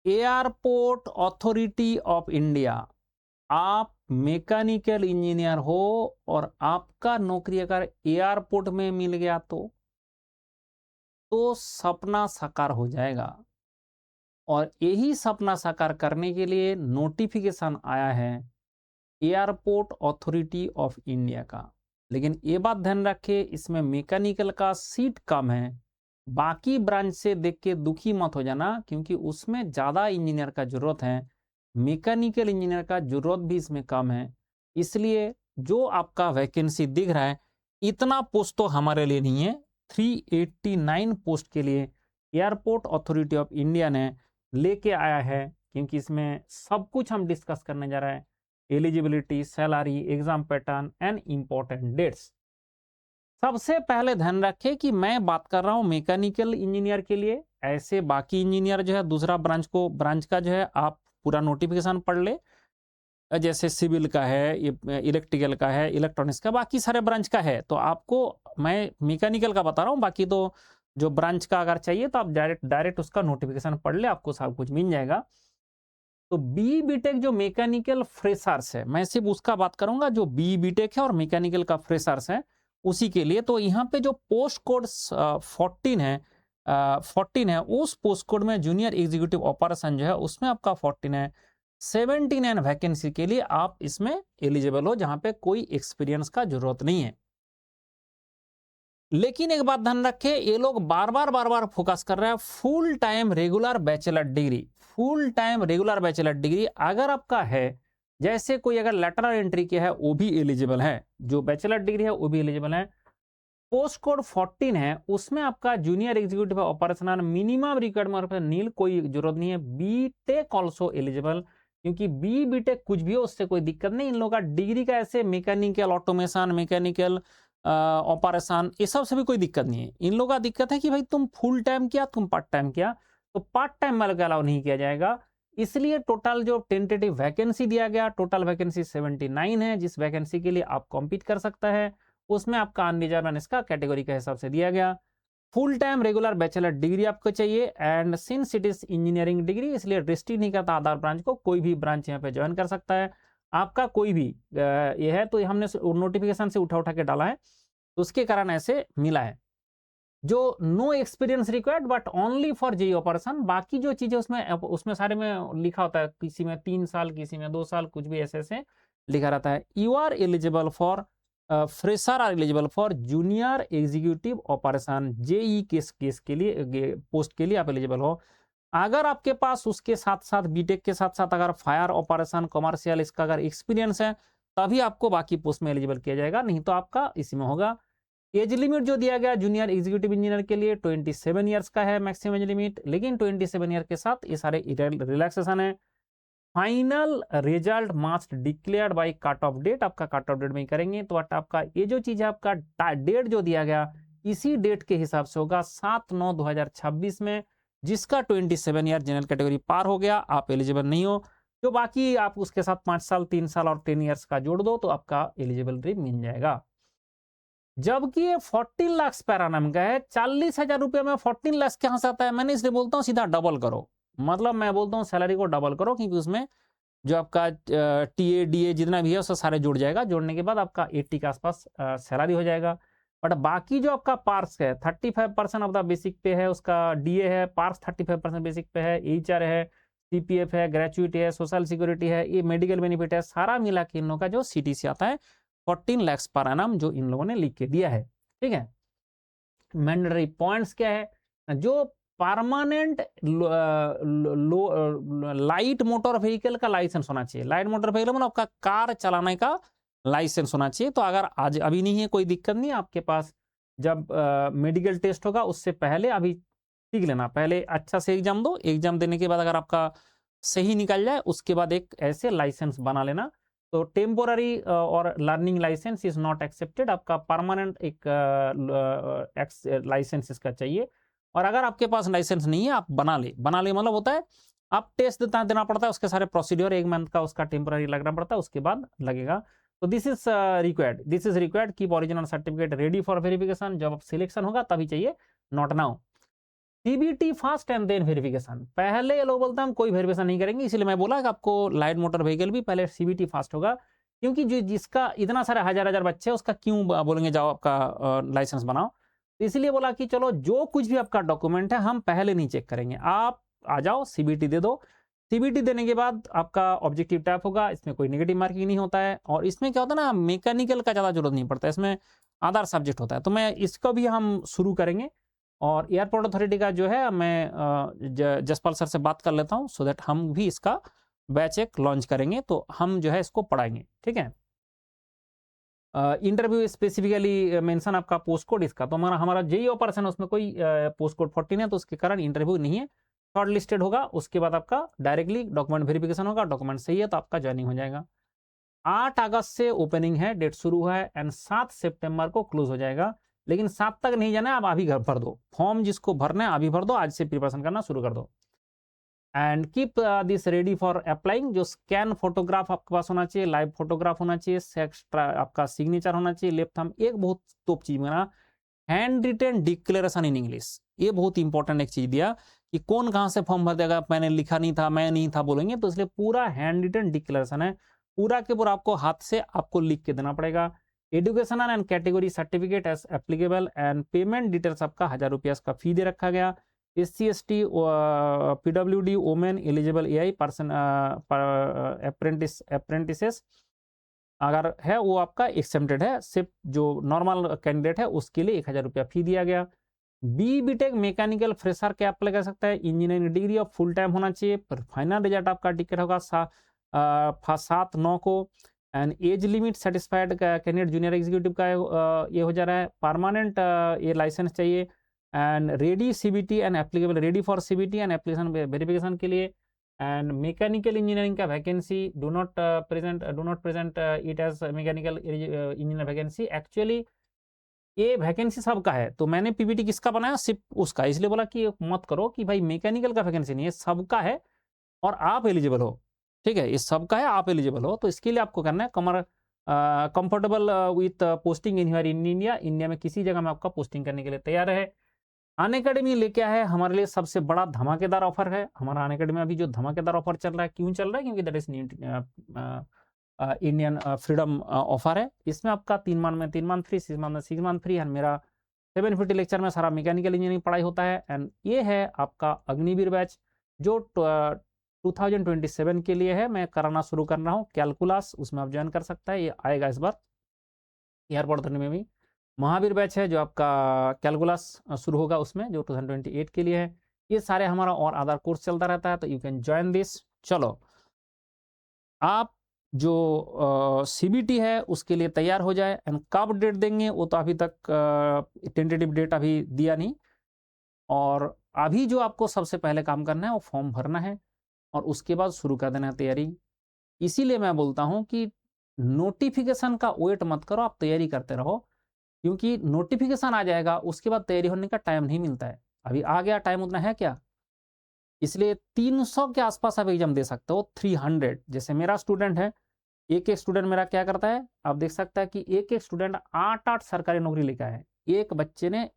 Airport authority of India, आप mechanical engineer हो और आपका नौकरी अगर एयरपोर्ट में मिल गया तो सपना साकार हो जाएगा। और यही सपना साकार करने के लिए नोटिफिकेशन आया है एयरपोर्ट अथॉरिटी ऑफ इंडिया का। लेकिन ये बात ध्यान रखें, इसमें मैकेनिकल का सीट कम है। बाकी ब्रांच से देख के दुखी मत हो जाना, क्योंकि उसमें ज़्यादा इंजीनियर का जरूरत है, मैकेनिकल इंजीनियर का जरूरत भी इसमें कम है। इसलिए जो आपका वैकेंसी दिख रहा है, इतना पोस्ट तो हमारे लिए नहीं है। 389 पोस्ट के लिए एयरपोर्ट अथॉरिटी ऑफ इंडिया ने लेके आया है, क्योंकि इसमें सब कुछ हम डिस्कस करने जा रहे हैं। Eligibility, salary, exam pattern and important dates. सबसे पहले ध्यान रखें कि मैं बात कर रहा हूं मैकेनिकल इंजीनियर के लिए। ऐसे बाकी इंजीनियर जो है दूसरा ब्रांच का जो है आप पूरा नोटिफिकेशन पढ़ ले, जैसे सिविल का है, इलेक्ट्रिकल का है, इलेक्ट्रॉनिक्स का, बाकी सारे ब्रांच का है। तो आपको मैं मैकेनिकल का बता रहा हूँ, बाकी तो जो ब्रांच का अगर चाहिए तो आप डायरेक्ट उसका नोटिफिकेशन पढ़ ले, आपको सब कुछ मिल जाएगा। तो बी बीटेक जो मैकेनिकल फ्रेशर्स है, मैं सिर्फ उसका बात करूंगा जो बी बीटेक है और मैकेनिकल का फ्रेशर्स है उसी के लिए। तो यहाँ पे जो पोस्ट कोड 14 है, उस पोस्ट कोड में जूनियर एग्जीक्यूटिव ऑपरेशन जो है उसमें आपका 14 है। 79 वैकेंसी के लिए आप इसमें एलिजिबल हो, जहां पे कोई एक्सपीरियंस का जरूरत नहीं है। लेकिन एक बात ध्यान रखें, ये लोग बार बार फोकस कर रहे हैं full time regular bachelor degree. Full time regular bachelor degree अगर आपका है, जैसे कोई अगर लेटरल एंट्री किया है वो भी एलिजिबल है, जो बैचलर डिग्री है वो भी एलिजिबल है। पोस्ट कोड 14 है, उसमें आपका junior executive operational minimum requirement पर नील, कोई जरूरत नहीं है। बी टेक ऑल्सो एलिजिबल, क्योंकि बी बीटेक कुछ भी हो उससे कोई दिक्कत नहीं। इन लोगों का डिग्री का ऐसे मैकेनिकल ऑटोमेशन, मैकेनिकल ऑपरेशन, ये सब से भी कोई दिक्कत नहीं है। इन लोगों का दिक्कत है कि भाई तुम फुल टाइम किया, तुम पार्ट टाइम किया, तो पार्ट टाइम वाले का अलाउ नहीं किया जाएगा। इसलिए टोटल जो टेंटेटिव वैकेंसी दिया गया, टोटल वैकेंसी 79 है, जिस वैकेंसी के लिए आप कॉम्पीट कर सकता है उसमें आपका अनरिजर्व इसका कैटेगरी के हिसाब से दिया गया। Full time regular bachelor degree आपको चाहिए, and since it is engineering degree इसलिए रिस्ट्रिक्ट नहीं करता आधार ब्रांच को, कोई भी ब्रांच यहाँ पे ज्वाइन कर सकता है। आपका कोई भी ये है, तो हमने नोटिफिकेशन से उठा के डाला है, तो उसके कारण ऐसे मिला है। जो no experience required but only for JE operation, बाकी जो चीजें उसमें सारे में लिखा होता है, किसी में 3 साल, किसी में 2 साल, कुछ भी ऐसे लिखा रहता है। You are eligible for fresher are eligible for junior executive operation, JE case के लिए पोस्ट के लिए आप एलिजिबल हो। अगर आपके पास उसके साथ साथ बीटेक के साथ साथ अगर फायर ऑपरेशन, कमर्शियल, इसका अगर एक्सपीरियंस है तभी आपको बाकी पोस्ट में एलिजिबल किया जाएगा, नहीं तो आपका इसी में होगा। एज लिमिट जो दिया गया जूनियर एग्जीक्यूटिव इंजीनियर के लिए 27 ईयर्स का है मैक्सिमम एज लिमिट, लेकिन 27 ईयर के साथ ये सारे रिलैक्सेशन है। Final result must declared by cut off date, आपका कट ऑफ डेट में करेंगे तो आपका ये जो चीज है, आपका डेट जो दिया गया इसी डेट के हिसाब से होगा 7/9/2026 में। जिसका 27 ईयर जनरल कैटेगरी पार हो गया, आप एलिजिबल नहीं हो। जो बाकी आप उसके साथ 5 साल, 3 साल और 10 ईयर्स का जोड़ दो तो आपका एलिजिबिलिटी मिल जाएगा। जबकि ये 14 लाख पर एनम का है, 40,000 रुपये में 14 लाख कहां से आता है? मैंने इसलिए बोलता हूँ सीधा डबल करो, मतलब मैं बोलता हूँ सैलरी को डबल करो, क्योंकि उसमें जो आपका टीए डीए जितना भी है उससे सारे जुड़ जाएगा। जोड़ने के बाद आपका 80 के आसपास सैलरी हो जाएगा। बट बाकी जो आपका पार्स है 35% ऑफ द बेसिक पे है, उसका डीए है, पार्स 35% बेसिक पे है, एचआर है, सीपीएफ है, ग्रेचुइटी है, सोशल सिक्योरिटी है, ये मेडिकल बेनिफिट है, सारा मिला के इन लोगों का जो सीटीसी आता है 14 लाख पर एनम, जो इन लोगों ने लिख के दिया है। ठीक है, मैंडेटरी पॉइंट्स क्या है? जो परमानेंट लाइट मोटर व्हीकल का लाइसेंस होना चाहिए। लाइट मोटर व्हीकल मतलब आपका कार चलाने का लाइसेंस होना चाहिए। तो अगर आज अभी नहीं है कोई दिक्कत नहीं, आपके पास जब मेडिकल टेस्ट होगा उससे पहले अभी सीख लेना, पहले अच्छा से एग्जाम दो, एग्जाम देने के बाद अगर आपका सही निकल जाए उसके बाद एक ऐसे लाइसेंस बना लेना। तो टेम्पोररी और learning licence is not accepted, आपका परमानेंट एक लाइसेंस इसका चाहिए। और अगर आपके पास लाइसेंस नहीं है, आप बना ले मतलब होता है आप टेस्ट देना पड़ता है, उसके सारे प्रोसीड्योर 1 मंथ का उसका टेम्पोररी लगना पड़ता है, उसके बाद लगेगा। तो this is required, keep original certificate ready for verification. जब सिलेक्शन होगा तभी चाहिए, not now. CBT fast and then verification. पहले ये लोग बोलते हैं हम कोई वेरिफिकेशन नहीं करेंगे, इसलिए मैं बोला कि आपको लाइट मोटर व्हीकल भी पहले सीबीटी फास्ट होगा, क्योंकि जो जिसका इतना सारा हजार बच्चे उसका क्यों बोलेंगे जाओ आपका लाइसेंस बनाओ। तो इसलिए बोला कि चलो जो कुछ भी आपका डॉक्यूमेंट है हम पहले नहीं चेक करेंगे, आप आ जाओ सीबीटी दे दो। सीबीटी देने के बाद आपका ऑब्जेक्टिव टाइप होगा, इसमें कोई नेगेटिव मार्किंग नहीं होता है, और इसमें क्या होता है ना, मैकेनिकल का ज़्यादा जरूरत नहीं पड़ता है, इसमें आधार सब्जेक्ट होता है। तो मैं इसको भी हम शुरू करेंगे, और एयरपोर्ट अथॉरिटी का जो है मैं जसपाल सर से बात कर लेता हूँ, सो दैट हम भी इसका बैच एक लॉन्च करेंगे, तो हम जो है इसको पढ़ाएंगे, ठीक है। इंटरव्यू स्पेसिफिकली मेंशन आपका पोस्ट कोड इसका, तो हमारा जेई ऑपरेशन है उसमें कोई पोस्ट कोड 14 है, तो उसके कारण इंटरव्यू नहीं है, शॉर्ट लिस्टेड होगा। उसके बाद आपका डायरेक्टली डॉक्यूमेंट वेरिफिकेशन होगा, डॉक्यूमेंट सही है तो आपका ज्वाइनिंग हो जाएगा। 8 अगस्त से ओपनिंग है, डेट शुरू है, एंड 7 सितंबर को क्लोज हो जाएगा। लेकिन 7 तक नहीं जाना है, आप अभी घर भर दो फॉर्म, जिसको भरना है अभी भर दो, आज से प्रिपरेशन करना शुरू कर दो। And keep this ready for applying. जो स्कैन फोटोग्राफ आपके पास होना चाहिए, लाइव फोटोग्राफ होना चाहिए, एक्स्ट्रा आपका सिग्नेचर होना चाहिए, लेफ्ट थंब। एक बहुत टॉप चीज बना, hand written declaration in English, ये बहुत इंपॉर्टेंट एक चीज दिया कि कौन कहाँ से फॉर्म भर देगा, मैंने लिखा नहीं था, मैं नहीं था बोलेंगे, तो इसलिए पूरा हैंड रिटन डिक्लेरेशन है, पूरा के पूरा आपको हाथ से आपको लिख के देना पड़ेगा। Educational and category certificate as applicable, and payment details आपका 1000 रुपया का फी दे रखा गया। SC/ST PWD women eligible AI person apprentices अगर है वो आपका एक्सेप्टेड है, सिर्फ जो नॉर्मल कैंडिडेट है उसके लिए 1000 रुपया फी दिया गया। BTech मैकेनिकल फ्रेशर क्या अप्लाई कर सकता है, इंजीनियरिंग डिग्री और फुल टाइम होना चाहिए, पर फाइनल रिजल्ट आपका टिकट होगा 7/9 को। And age limit satisfied candidate junior executive का ये हो जा रहा है, परमानेंट ये लाइसेंस चाहिए, and ready CBT and applicable, ready for CBT and application verification के लिए। एंड मैकेनिकल इंजीनियरिंग का vacancy do not present it as mechanical engineer vacancy. Actually ये वैकेंसी सबका है, तो मैंने PPT किसका बनाया, सिर्फ उसका, इसलिए बोला कि मत करो कि भाई मैकेनिकल का वैकेंसी नहीं है, सबका है और आप एलिजिबल हो, ठीक है, ये सबका है, आप एलिजिबल हो। तो इसके लिए आपको करना है comfortable with posting in India, India में किसी जगह में आपका पोस्टिंग करने के लिए तैयार है। अनअकैडमी लेके आया है हमारे लिए सबसे बड़ा धमाकेदार ऑफर है। हमारा अनअकैडमी में अभी जो धमाकेदार ऑफर चल रहा है, क्यों चल रहा है, क्योंकि that is Indian freedom offer है। इसमें आपका 3 मंथ में 3 मंथ फ्री, 6 मंथ में 6 मंथ फ्री, एंड मेरा 750 लेक्चर में सारा मैकेनिकल इंजीनियरिंग पढ़ाई होता है। एंड ये है आपका अग्निवीर बैच, जो 2027 के लिए है, मैं कराना शुरू कर रहा हूँ। कैलकुलस उसमें आप ज्वाइन कर सकता है, ये आएगा इस बार एयरपोर्ट में भी। महावीर बैच है जो आपका कैलकुलस शुरू होगा उसमें, जो 2028 के लिए है। ये सारे हमारा और अदर कोर्स चलता रहता है, तो यू कैन ज्वाइन दिस। चलो, आप जो CBT है उसके लिए तैयार हो जाए, एंड कब डेट देंगे वो तो अभी तक टेंटेटिव डेट अभी दिया नहीं। और अभी जो आपको सबसे पहले काम करना है वो फॉर्म भरना है, और उसके बाद शुरू कर देना है तैयारी। इसीलिए मैं बोलता हूँ कि नोटिफिकेशन का वेट मत करो, आप तैयारी करते रहो, क्योंकि नोटिफिकेशन आ जाएगा उसके बाद तैयारी होने का टाइम नहीं मिलता है। अभी आ गया टाइम, उतना है क्या, इसलिए 300 के आसपास आप एग्जाम दे सकते हो। 300 जैसे मेरा स्टूडेंट है, एक स्टूडेंट मेरा क्या करता है, आप देख सकते हैं कि एक स्टूडेंट 8 सरकारी नौकरी लेके आया है। एक बच्चे ने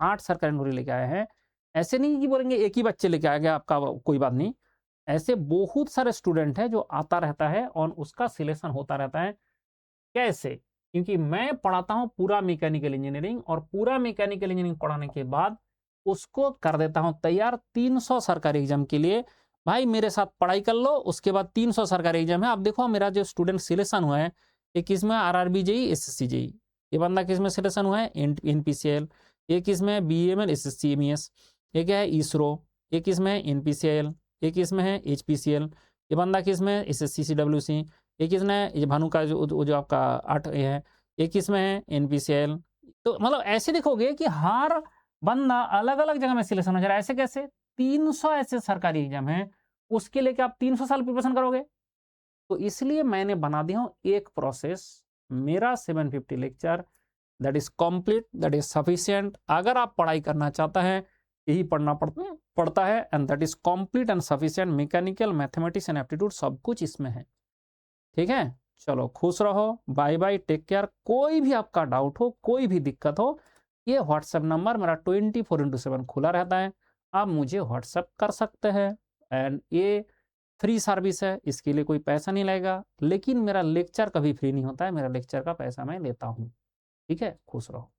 8 सरकारी नौकरी लेके आया है। ऐसे नहीं कि बोलेंगे एक ही बच्चे लेके आ गया आपका, कोई बात नहीं, ऐसे बहुत सारे स्टूडेंट है जो आता रहता है और उसका सिलेक्शन होता रहता है। कैसे, क्योंकि मैं पढ़ाता हूं पूरा मैकेनिकल इंजीनियरिंग, और पूरा मैकेनिकल इंजीनियरिंग पढ़ाने के बाद उसको कर देता हूं तैयार 300 सरकारी एग्जाम के लिए। भाई मेरे साथ पढ़ाई कर लो, उसके बाद 300 सरकारी एग्जाम है। आप देखो मेरा जो स्टूडेंट सिलेक्शन हुआ है, एक इसमें RRB JEE SSC JEE, ये बंदा किसमें सिलेक्शन हुआ है, NPCL, एक इसमें BEML SSC MES, एक है ISRO, एक इसमें NPCL, एक इसमें है HPCL, ये बंदा किसमें SSC CWC, एक इसमें ये भानु का जो आपका 8 है, एक इसमें है NPCL। तो मतलब ऐसे देखोगे कि हर बंदा अलग अलग जगह में सिलेक्शन हो जा रहा है। ऐसे कैसे, 300 ऐसे सरकारी एग्जाम है, उसके लिए क्या आप 300 साल प्रिपरेशन करोगे। तो इसलिए मैंने बना दिया हूं एक प्रोसेस, मेरा 750 lecture, that is complete, that is sufficient. अगर आप पढ़ाई करना चाहता है, यही पढ़ना पड़ता है, and that is complete and sufficient. Mechanical, mathematics and aptitude सब कुछ इसमें है, ठीक है। चलो, खुश रहो, बाय बाय, टेक केयर। कोई भी आपका डाउट हो, कोई भी दिक्कत हो, ये व्हाट्सएप नंबर मेरा 24/7 खुला रहता है, आप मुझे व्हाट्सएप कर सकते हैं एंड ये फ्री सर्विस है, इसके लिए कोई पैसा नहीं लगेगा। लेकिन मेरा लेक्चर कभी फ्री नहीं होता है, मेरा लेक्चर का पैसा मैं लेता हूँ। ठीक है? खुश रहो।